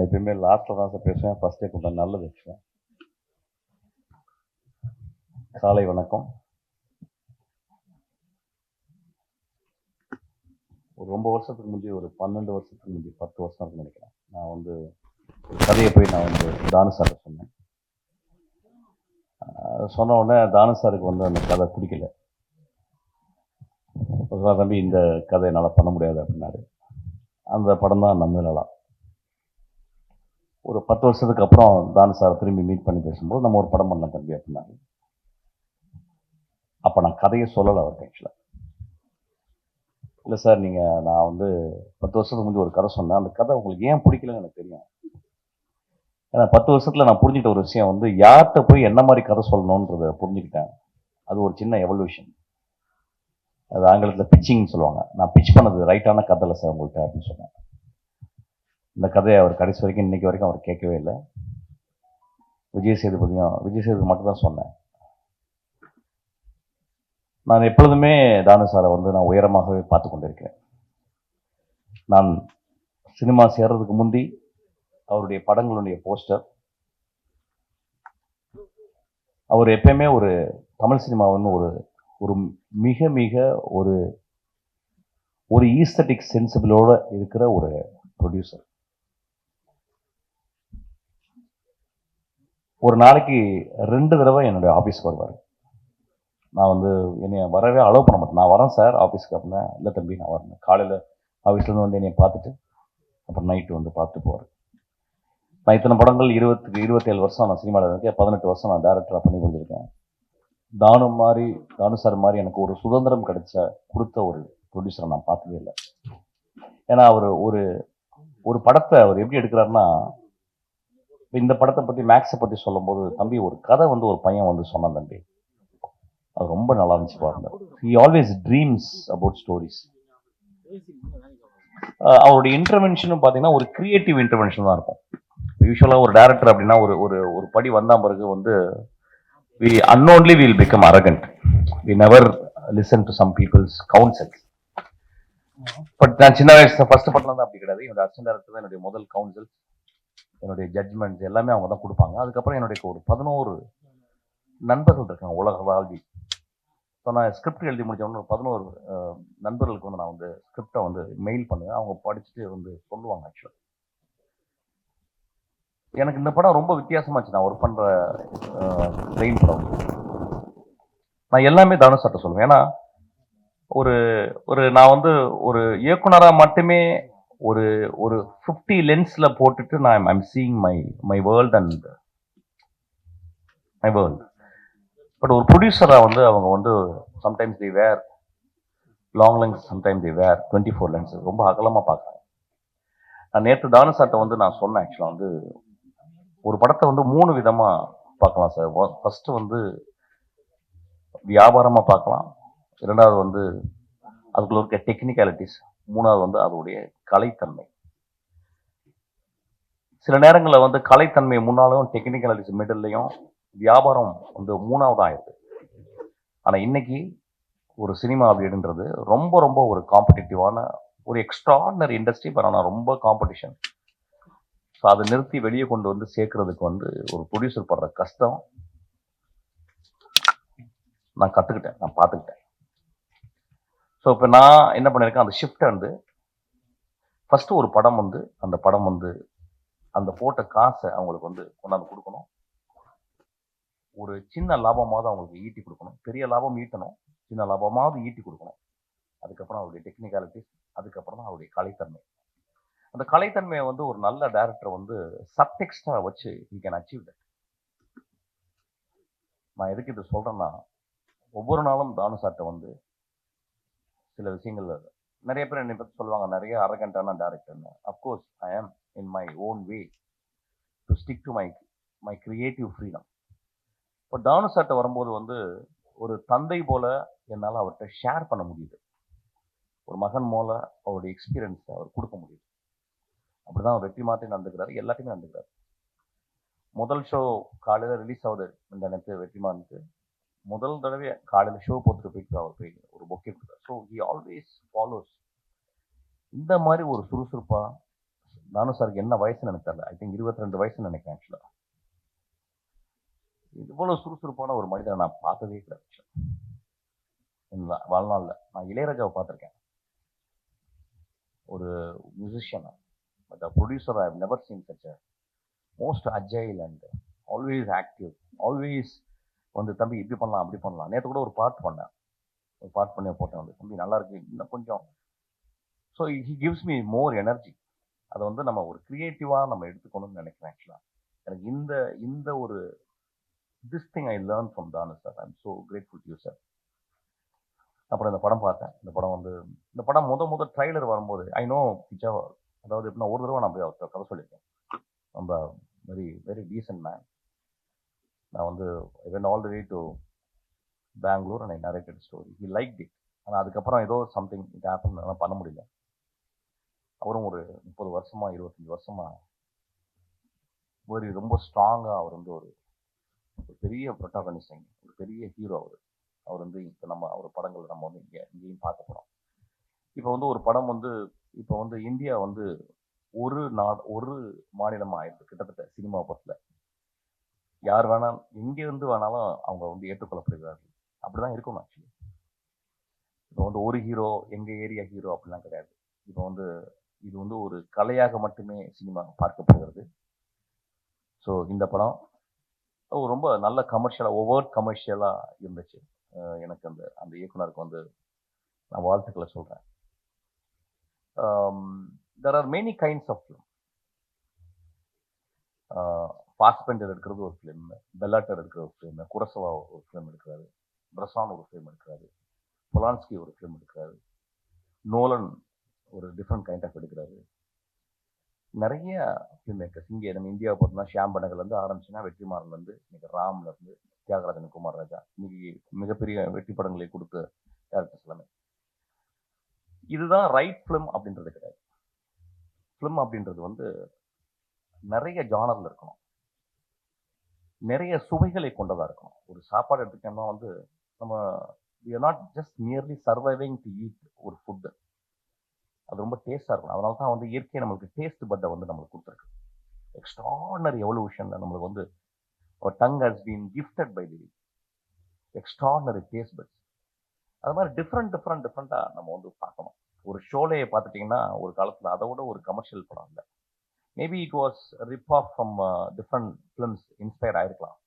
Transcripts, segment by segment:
எப்பயுமே லாஸ்ட்டில் தான் சார் பேசுவேன், ஃபஸ்ட்டே கூப்பிட்டேன். நல்லது ஆக்சுவலாக. காலை வணக்கம். ஒரு ரொம்ப வருஷத்துக்கு முந்தைய, ஒரு 12 வருஷத்துக்கு முந்தைய, 10 வருஷம் இருக்குன்னு நினைக்கிறேன். நான் வந்து கதையை போய் நான் வந்து தானு சார் சொன்னேன். சொன்ன உடனே தானு சாருக்கு வந்து அந்த கதை பிடிக்கல. தம்பி இந்த கதை என்னால் பண்ண முடியாது அப்படின்னாரு. அந்த படம் தான் நம்மளா. ஒரு 10 வருஷத்துக்கு அப்புறம் தானு சார் திரும்பி மீட் பண்ணி பேசும்போது நம்ம ஒரு படம் பண்ணலாம் தம்பி அப்படின்னாரு. அப்போ நான் கதையை சொல்லலை அவருக்கு ஆக்சுவலாக. இல்லை சார், நான் வந்து 10 வருஷத்துக்கு முந்தைய ஒரு கதை சொன்னேன், அந்த கதை உங்களுக்கு ஏன் பிடிக்கலன்னு எனக்கு தெரியும். ஏன்னா 10 வருஷத்தில் நான் புரிஞ்சுக்கிட்ட ஒரு விஷயம் வந்து யார்கிட்ட போய் என்ன மாதிரி கதை சொல்லணுன்றதை புரிஞ்சுக்கிட்டேன். அது ஒரு சின்ன எவல்யூஷன். அது ஆங்கிலத்தில் பிச்சிங்னு சொல்லுவாங்க. நான் பிச் பண்ணது ரைட்டான கதை இல்லை சார் உங்கள்கிட்ட அப்படின்னு சொன்னேன். இந்த கதையை அவர் கடைசி வரைக்கும் இன்னைக்கு வரைக்கும் அவர் கேட்கவே இல்லை. விஜய் சேதுபதி மட்டும் தான் சொன்னேன். நான் எப்பொழுதுமே தானு சாரை வந்து நான் உயரமாகவே பார்த்து கொண்டிருக்கேன். நான் சினிமா சேர்றதுக்கு முந்தி அவருடைய படங்களுடைய போஸ்டர், அவர் எப்பயுமே ஒரு தமிழ் சினிமாவுன்னு ஒரு மிக மிக ஒரு ஒரு ஈஸ்தட்டிக் சென்சிபிளோட இருக்கிற ஒரு ப்ரொடியூசர். ஒரு நாளைக்கு 2 தடவை என்னுடைய ஆஃபீஸ்க்கு வருவார். நான் வந்து என்னை வரவே அலோவ் பண்ண மாட்டேன். நான் வரேன் சார் ஆஃபீஸ்க்கு அப்படின்னா, இல்லை தம்பி நான் வரேன். காலையில் ஆஃபீஸ்லேருந்து வந்து என்னை பார்த்துட்டு அப்புறம் நைட்டு வந்து பார்த்துட்டு போவார். நான் இத்தனை படங்கள் 27 வருஷம் நான் சினிமாவில் இருக்கேன். 18 வருஷம் நான் டேரக்டராக பண்ணி கொடுத்துருக்கேன். தானு சார் மாதிரி எனக்கு ஒரு சுதந்திரம் கொடுத்த ஒரு ப்ரொடியூசரை நான் பார்த்ததே இல்லை. ஏன்னா அவர் ஒரு படத்தை அவர் எப்படி எடுக்கிறாருன்னா, இந்த படத்தை பற்றி மேக்ஸை பற்றி சொல்லும்போது, தம்பி ஒரு கதை வந்து ஒரு பையன் வந்து சொன்னான் தம்பி, அது ரொம்ப நல்லா இருந்துச்சு பாருங்க. He always dreams about stories. அவருடைய இன்டர்வென்ஷனும் பார்த்தீங்கன்னா ஒரு கிரியேட்டிவ் இன்டர்வென்ஷன் தான் இருக்கும். யூஸ்வலாக ஒரு டைரக்டர் அப்படின்னா ஒரு படி வந்தால் பிறகு வந்து we unknowingly will become arrogant. We never listen to some people's counsels. But நான் சின்ன வயசுல ஃபர்ஸ்ட் படத்துல தான் அப்படி கிடையாது. என்னோட அசிஸ்டன்ட் டைரக்டர் தான் என்னுடைய முதல் கவுன்சில், என்னுடைய ஜட்ஜ்மெண்ட் எல்லாமே அவங்க தான் கொடுப்பாங்க. அதுக்கப்புறம் என்னுடைய ஒரு 11 நண்பர்கள் இருக்காங்க உலக வாழ்வி. ஸோ நான் ஸ்கிரிப்ட் எழுதி முடிச்சவொன்னு 11 நண்பர்களுக்கு வந்து நான் வந்து ஸ்கிரிப்டை வந்து மெயில் பண்ணுவேன். அவங்க படிச்சுட்டு வந்து சொல்லுவாங்க. ஆக்சுவலாக எனக்கு இந்த படம் ரொம்ப வித்தியாசமாச்சு. நான் ஒர்க் பண்ணுற ட்ரெயின் படம் நான் எல்லாமே தானு சார்ட்ட சொல்லுவேன். ஏன்னா நான் வந்து ஒரு இயக்குனராக மட்டுமே ஒரு 50 லென்ஸில் போட்டுட்டு நான் I'm seeing my world and my world. But ஒரு ப்ரொடியூசராக வந்து அவங்க வந்து சம்டைம்ஸ் தி வேர் லாங் லென்ஸ், சம்டைம்ஸ் தி வேர் 24 லென்ஸ், ரொம்ப அகலமாக பார்க்குறாங்க. நான் நேற்று தானு சார்ட்ட வந்து நான் சொன்னேன். ஆக்சுவலாக வந்து ஒரு படத்தை வந்து 3 விதமாக பார்க்கலாம் சார். ஃபர்ஸ்ட் வந்து வியாபாரமாக பார்க்கலாம், 2வது வந்து அதுக்குள்ள இருக்க டெக்னிக்காலிட்டிஸ், 3வது வந்து அதோடைய கலைத்தன்மை. சில நேரங்களில் வந்து கலைத்தன்மை முன்னாலும் டெக்னிக்காலிட்டிஸ் மிடில்லையும், வியாபாரம் வந்து 3வது ஆயிடுது. ஆனால் இன்னைக்கு ஒரு சினிமா அப்படின்றது ரொம்ப ரொம்ப ஒரு காம்படிட்டிவான ஒரு எக்ஸ்ட்ராடினரி இண்டஸ்ட்ரி. பட் ஆனால் ரொம்ப காம்படிஷன். ஸோ அதை நிறுத்தி வெளியே கொண்டு வந்து சேர்க்கறதுக்கு வந்து ஒரு ப்ரொடியூசர் படுற கஷ்டம் நான் கற்றுக்கிட்டேன், நான் பார்த்துக்கிட்டேன். ஸோ இப்போ நான் என்ன பண்ணியிருக்கேன், அந்த ஷிஃப்ட்டை வந்து ஃபஸ்ட்டு ஒரு படம் வந்து அந்த போட்ட காசை அவங்களுக்கு வந்து கொண்டாந்து கொடுக்கணும். ஒரு சின்ன லாபமாவது அவங்களுக்கு ஈட்டி கொடுக்கணும். பெரிய லாபம் ஈட்டணும், சின்ன லாபமாவது ஈட்டி கொடுக்கணும். அதுக்கப்புறம் அவருடைய டெக்னிக்காலிட்டிஸ், அதுக்கப்புறம் தான் அவருடைய கலைத்தன்மை. அந்த கலைத்தன்மையை வந்து ஒரு நல்ல டைரக்டர் வந்து சப்டெக்ஸ்டாக வச்சு யூ கேன் அச்சீவ் தட். நான் எதுக்கு இது சொல்கிறேன்னா, ஒவ்வொரு நாளும் தானு சார்ட்ட வந்து சில விஷயங்கள் நிறைய பேர் என்னை பற்றி சொல்லுவாங்க, நிறைய அரகண்டான டேரக்டர்னு. அஃப்கோர்ஸ் ஐ ஆம் in my own way to stick to my creative freedom. இப்போ தானு சார்ட்ட வரும்போது வந்து ஒரு தந்தை போல என்னால் அவர்கிட்ட ஷேர் பண்ண முடியுது. ஒரு மகன் போல அவருடைய எக்ஸ்பீரியன்ஸை அவர் கொடுக்க முடியுது. அப்படிதான் அவர் வெற்றி மாற்றி நடந்துக்கிறாரு, எல்லாத்தையுமே நடந்துக்கிறாரு. முதல் ஷோ காலையில் ரிலீஸ் ஆகுது இந்த நேரத்து வெற்றிமானுக்கு. முதல் தடவை காலையில் ஷோ போட்டுட்டு போயிட்டு அவர் போய் ஒரு பொக்கே கொடுத்தார். ஸோ ஹி ஆல்வேஸ் ஃபாலோஸ் இந்த மாதிரி ஒரு சுறுசுறுப்பாக நானும் சாருக்கு என்ன வயசுன்னு எனக்கு தெரியல. ஐ திங்க் 22 வயசுன்னு நினைக்கிறேன் ஆக்சுவலா. இவ்வளவு சுறுசுறுப்பான ஒரு மனிதனை நான் பார்த்ததே கிடையாது actually. என் வாழ்நாள்ல. நான் இளையராஜாவை பார்த்திருக்கேன். ஒரு musician. But producer I have never seen such a most agile and always active. Always வந்து தம்பி இப்படி பண்ணலாம் அப்படி பண்ணலாம். நேற்று கூட ஒரு பாட்டு பண்ணேன். ஒரு பாட்டு பண்ணி போட்டேன் வந்து தம்பி நல்லா இருக்கு இன்னும் கொஞ்சம். So he gives me more energy. அதை வந்து நம்ம ஒரு கிரியேட்டிவா நம்ம எடுத்துக்கணும்னு நினைக்கிறேன் ஆக்சுவலா. எனக்கு இந்த இந்த ஒரு this thing I learn from Thanu sir. I am so grateful to you sir. அப்புறம் இந்த படம் பார்த்தேன். இந்த படம் வந்து இந்த படம் முத ட்ரைலர் வரும்போது ஐ நோ பிச்சா. அதாவது எப்படின்னா ஒரு தடவை நான் போய் அவர்கிட்ட கதை சொல்லியிருக்கேன். ரொம்ப வெரி வெரி டீசன்ட் மேன். நான் வந்து I went all the way to Bangalore and I narrated story. He like it. ஆனால் அதுக்கப்புறம் ஏதோ சம்திங் இட் ஹேப்பன் அதெல்லாம் பண்ண முடியல. அவரும் ஒரு 30 வருஷமா 25 வருஷமா ஒரு ரொம்ப ஸ்ட்ராங்கா அவர் வந்து ஒரு பெரிய ப்ரொட்டாகனிஸ்ட், ஒரு பெரிய ஹீரோ அவர். அவர் வந்து இப்போ நம்ம அவர் படங்கள் நம்ம வந்து இங்கேயும் பார்க்க போகிறோம். இப்போ வந்து ஒரு படம் வந்து இப்போ வந்து இந்தியா வந்து ஒரு மாநிலமாக ஆயிடுது கிட்டத்தட்ட சினிமா படத்தில். யார் வேணாலும் எங்கேருந்து வேணாலும் அவங்க வந்து ஏற்றுக்கொள்ளப்படுகிறார்கள். அப்படிதான் இருக்கணும் ஆக்சுவலி. இப்போ வந்து ஒரு ஹீரோ எங்கள் ஏரியா ஹீரோ அப்படிலாம் கிடையாது. இப்போ வந்து இது வந்து ஒரு கலையாக மட்டுமே சினிமா பார்க்கப்படுகிறது. ஸோ இந்த படம் ரொம்ப நல்ல கமர்ஷியலாக ஒவ்வொரு கமர்ஷியலாக இருந்துச்சு. எனக்கு அந்த அந்த இயக்குனருக்கு வந்து நான் வாழ்த்துக்களை சொல்கிறேன். There are many kinds of film. Fassbinder எடுக்கிறது ஒரு ஃபிலிம், பெல்லாட்டர் எடுக்கிற ஒரு ஃபிலிம், குரசவா ஒரு ஃபிலிம் எடுக்கிறாரு, பிரசான் ஒரு ஃபிலிம் எடுக்கிறாரு, பொலான்ஸ்கி ஒரு ஃபிலிம் எடுக்கிறாரு, நோலன் ஒரு டிஃப்ரெண்ட் கைண்ட் ஆஃப் எடுக்கிறாரு. நிறைய ஃபிலிம் மேக்கர்ஸ் இங்கே நம்ம இந்தியாவை பார்த்தோம்னா ஷியாம் பெனகல்லேருந்து ஆரம்பிச்சுன்னா வெற்றிமாறன்லேருந்து இன்னைக்கு ராம்லேருந்து தியாகராஜன் குமார் ராஜா இன்னைக்கு மிகப்பெரிய வெற்றி படங்களை கொடுத்த டேரக்டர்ஸ் எல்லாமே. இதுதான் ரைட் ஃபிலிம் அப்படின்றது கிடையாது. ஃபிலிம் அப்படின்றது வந்து நிறைய ஜானர்ல இருக்கணும், நிறைய சுவைகளை கொண்டதாக இருக்கணும். ஒரு சாப்பாடு எடுத்துட்டோம்னா வந்து நம்ம we are not just merely surviving to eat ஒரு ஃபுட்டு. அது ரொம்ப டேஸ்டாக இருக்கணும். அதனால தான் வந்து இயற்கை நம்மளுக்கு டேஸ்ட் பட்டை வந்து நம்மளுக்கு கொடுத்துருக்கு. எக்ஸ்ட்ராடனரி எவல்யூஷனில் நம்மளுக்கு வந்து our tongue has been gifted by the extraordinary taste buds. அது மாதிரி டிஃப்ரெண்ட்டாக நம்ம வந்து பார்க்கணும். ஒரு ஷோலையை பார்த்துட்டிங்கன்னா ஒரு காலத்தில் அதை விட ஒரு கமர்ஷியல் படம் இல்லை. Maybe it was rip off from different films inspire ஆயிருக்கலாம்.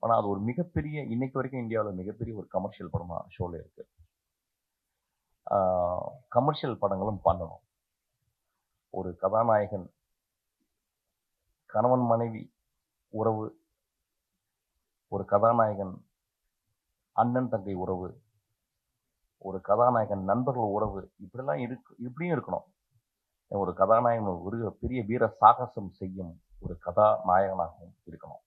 ஆனால் அது ஒரு மிகப்பெரிய இன்னைக்கு வரைக்கும் இந்தியாவில் மிகப்பெரிய ஒரு கமர்ஷியல் படமாக ஷோலே இருக்கு. கமர்ஷியல் படங்களும் பண்ணணும். ஒரு கதாநாயகன் கணவன் மனைவி உறவு, ஒரு கதாநாயகன் அண்ணன் தங்கை உறவு, ஒரு கதாநாயகன் நண்பர்கள் உறவு, இப்படிலாம் இப்படியும் இருக்கணும். ஒரு கதாநாயகன் ஒரு பெரிய வீர சாகசம் செய்யும் ஒரு கதாநாயகனாகவும் இருக்கணும்.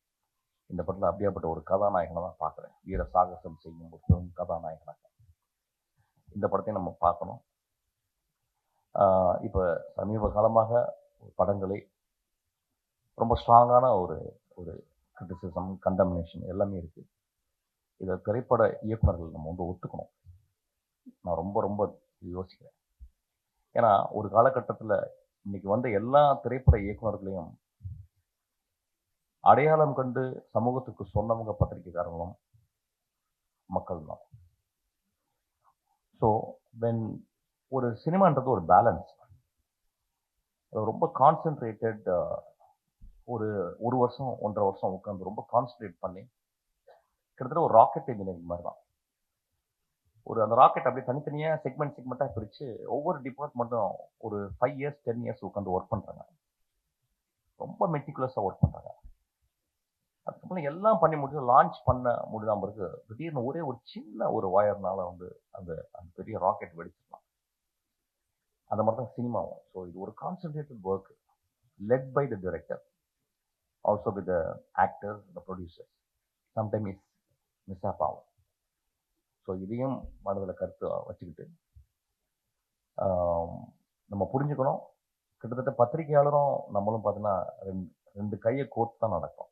இந்த படத்தில் அப்படியாப்பட்ட ஒரு கதாநாயகனை தான் பார்க்குறேன். வீர சாகசம் செய்யும் ஒரு பெரும் கதாநாயகனாக இந்த படத்தையும் நம்ம பார்க்கணும். இப்போ சமீப காலமாக படங்களை ரொம்ப ஸ்ட்ராங்கான ஒரு ஒரு கிரிட்டிசிசம், கண்டமினேஷன் எல்லாமே இருக்குது. இதை திரைப்பட இயக்குநர்கள் நம்ம வந்து ஒத்துக்கணும். நான் ரொம்ப ரொம்ப யோசிக்கிறேன். ஏன்னா ஒரு காலகட்டத்தில் இன்னைக்கு வந்த எல்லா திரைப்பட இயக்குநர்களையும் அடையாளம் கண்டு சமூகத்துக்கு சொன்னவங்க பத்திரிகைக்காரங்களும் மக்கள் தான். ஸோ வென் ஒரு சினிமான்றது ஒரு பேலன்ஸ். ரொம்ப கான்சென்ட்ரேட்டட் ஒரு வருஷம் 1.5 வருஷம் உட்காந்து ரொம்ப கான்சென்ட்ரேட் பண்ணி கிட்டத்தட்ட ஒரு ராக்கெட் இன்ஜினியரிங் மாதிரி தான். ஒரு அந்த ராக்கெட் அப்படியே தனித்தனியாக செக்மெண்ட்டாக பிரித்து ஒவ்வொரு டிபார்ட்மெண்ட்டும் ஒரு 5 இயர்ஸ் 10 இயர்ஸ் உட்காந்து ஒர்க் பண்ணுறாங்க. ரொம்ப மெட்டிகுலஸாக ஒர்க் பண்ணுறாங்க. அதுக்கப்புறம் எல்லாம் பண்ணி முடிச்சு லான்ச் பண்ண முடியாம பிறகு திடீர்னு ஒரே ஒரு சின்ன ஒரு வயர்னால வந்து அந்த அந்த பெரிய ராக்கெட் வெடிச்சிடலாம். அந்த மாதிரி தான் சினிமாவும். ஸோ இது ஒரு concentrated work led by the director, also with the actors, the producers. Sometime is mix up ஆகும். ஸோ இதையும் மனதில் கருத்து வச்சுக்கிட்டு நம்ம புரிஞ்சுக்கணும். கிட்டத்தட்ட பத்திரிகையாளரும் நம்மளும் பார்த்தீங்கன்னா ரெண்டு கையை கோர்த்து தான் நடக்கும்.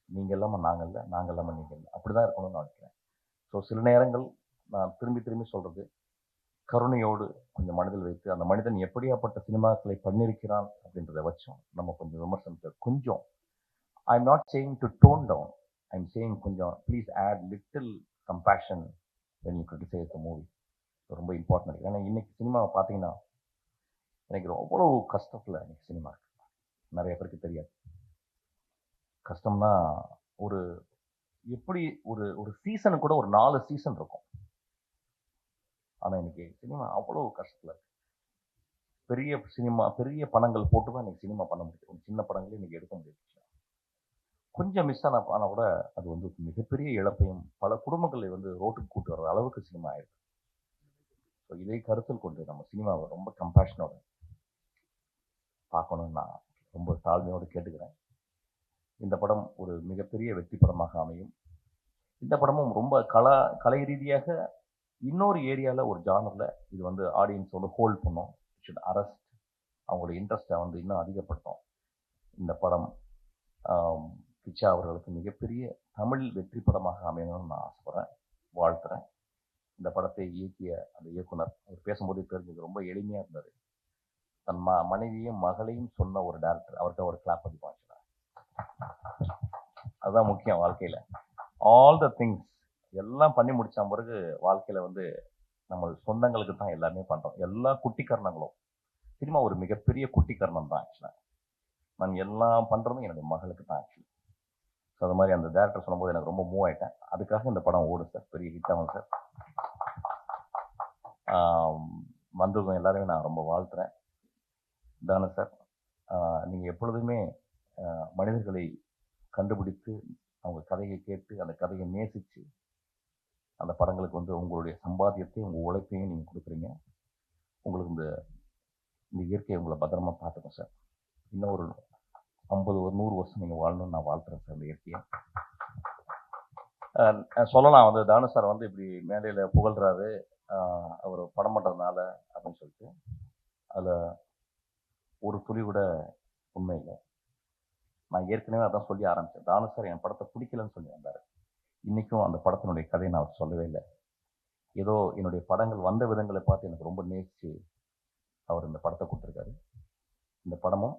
நீங்கள் இல்லாமல் நாங்கள் இல்லை, நாங்கள் இல்லாமல் நீங்கள் இல்லை, அப்படி தான் இருக்கணும்னு நான் நினைக்கிறேன். ஸோ சில நேரங்கள் நான் திரும்பி சொல்கிறது, கருணையோடு கொஞ்சம் மனதில் வைத்து அந்த மனிதன் எப்படியாப்பட்ட சினிமாக்களை பண்ணியிருக்கிறான் அப்படின்றத வச்சோம் நம்ம கொஞ்சம் விமர்சனத்தை கொஞ்சம் I am not saying to tone down I am saying கொஞ்சம் please add little compassion when you criticize the movie ரொம்ப இம்பார்ட்டன்ட். ஏன்னா இன்னைக்கு சினிமாவை பார்த்தீங்கன்னா எனக்கு அவ்வளோ கஷ்டத்தில் இன்னைக்கு சினிமா இருக்கு. நிறைய பேருக்கு தெரியாது. கஷ்டம்னா ஒரு எப்படி ஒரு ஒரு சீசனுக்கு கூட ஒரு 4 சீசன் இருக்கும். ஆனால் இன்னைக்கு சினிமா அவ்வளோ கஷ்டத்தில் இருக்கு. பெரிய சினிமா பெரிய பணங்கள் போட்டு தான் இன்னைக்கு சினிமா பண்ண முடியும். ஒரு சின்ன படங்களே இன்னைக்கு எடுக்க முடியாது. கொஞ்சம் மிஸ் ஆனால் கூட அது வந்து மிகப்பெரிய இழப்பையும் பல குடும்பங்களை வந்து ரோட்டுக்கு கூட்டு வர்ற அளவுக்கு சினிமா ஆயிருக்கு. ஸோ இதை கருத்தில் கொண்டு நம்ம சினிமாவை ரொம்ப கம்பேஷனோட பார்க்கணும்னு நான் ரொம்ப தாழ்மையோடு கேட்டுக்கிறேன். இந்த படம் ஒரு மிகப்பெரிய வெற்றி படமாக அமையும். இந்த படமும் ரொம்ப கலை ரீதியாக இன்னொரு ஏரியாவில் ஒரு ஜானரில் இது வந்து ஆடியன்ஸ் வந்து ஹோல்ட் பண்ணும். ஷுட் அரெஸ்ட் அவங்களோட இன்ட்ரெஸ்ட்டை வந்து இன்னும் அதிகப்படுத்தும். இந்த படம் கிச்சா அவர்களுக்கு மிகப்பெரிய தமிழ் வெற்றி படமாக அமையணும்னு நான் ஆசைப்படுறேன், வாழ்த்துறேன். இந்த படத்தை இயக்கிய அந்த இயக்குனர் அவர் பேசும்போதே தெரிஞ்சது ரொம்ப எளிமையாக இருந்தார். தன் மனைவியும் மகளையும் சொன்ன ஒரு டேரக்டர், அவர்கிட்ட ஒரு கிளாப் பண்ணி வாங்கினார். அதுதான் முக்கியம் வாழ்க்கையில். ஆல் த திங்ஸ் எல்லாம் பண்ணி முடிச்ச பிறகு வாழ்க்கையில் வந்து நம்ம சொந்தங்களுக்கு தான் எல்லாமே பண்ணுறோம். எல்லா குட்டிக்கரணங்களும் சினிமா ஒரு மிகப்பெரிய குட்டிக்கரணம் தான் ஆக்சுவலாக. நான் எல்லாம் பண்ணுறதும் என்னுடைய மகளுக்கு தான் ஆக்சுவலி. ஸோ அது மாதிரி அந்த டேரக்டர் சொல்லும்போது எனக்கு ரொம்ப மூவ் ஆகிட்டேன். அதுக்காக இந்த படம் ஓடும் சார், பெரிய ஹிட் ஆகும் சார். வந்தவங்க எல்லாருமே நான் ரொம்ப வாழ்த்துறேன். தானே சார், நீங்கள் எப்பொழுதுமே மனிதர்களை கண்டுபிடித்து அவங்க கதையை கேட்டு அந்த கதையை நேசித்து அந்த படங்களுக்கு வந்து உங்களுடைய சம்பாத்தியத்தையும் உங்கள் உழைப்பையும் நீங்கள் கொடுக்குறீங்க. உங்களுக்கு இந்த இயற்கையை உங்களை பத்திரமா பார்த்துக்கோங்க சார். இன்னும் ஒரு 50-100 வருஷம் நீங்கள் வாழணும்னு நான் வாழ்த்துறேன் சார். இந்த இயற்கையை சொல்லலாம் வந்து தானு சார் வந்து இப்படி மேடையில் புகழ்கிறாரு அவர் படம் பண்ணுறதுனால அப்படின்னு சொல்லிட்டு, அதில் ஒரு துளி கூட உண்மை இல்லை. நான் ஏற்கனவே அதான் சொல்லி ஆரம்பித்தேன். தானு சார் என் படத்தை பிடிக்கலன்னு சொல்லி வந்தார். இன்றைக்கும் அந்த படத்தினுடைய கதையை நான் சொல்லவே இல்லை. ஏதோ என்னுடைய படங்கள் வந்த விதங்களை பார்த்து எனக்கு ரொம்ப நேசித்து அவர் இந்த படத்தை கொடுத்துருக்காரு. இந்த படமும்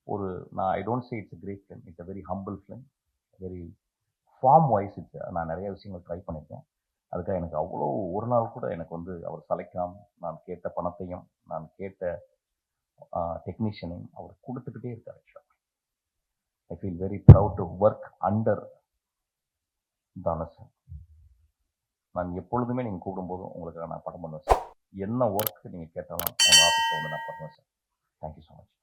ஒரு நான் I don't say it's a great film, it's a very humble film, very form wise நான் நிறைய விஷயங்கள் ட்ரை பண்ணியிருக்கேன். அதுக்காக எனக்கு அவ்வளோ ஒரு நாள் கூட எனக்கு வந்து அவர் சளைக்காமல் நான் கேட்ட பணத்தையும் நான் கேட்ட டெக்னீஷியனையும் அவர் கொடுத்துக்கிட்டே இருக்கார். ஆக்சுவலாக I feel very proud to work under Thanu sir. நான் எப்பொழுதுமே நீங்கள் கூப்பிடும்போதும் உங்களுக்கு நான் படம் பண்ணுவேன் சார். என்ன ஒர்க் நீங்கள் கேட்டாலும் உங்கள் ஆஃபீஸில் வந்து நான் பண்ணுவேன் சார். Thank you so much.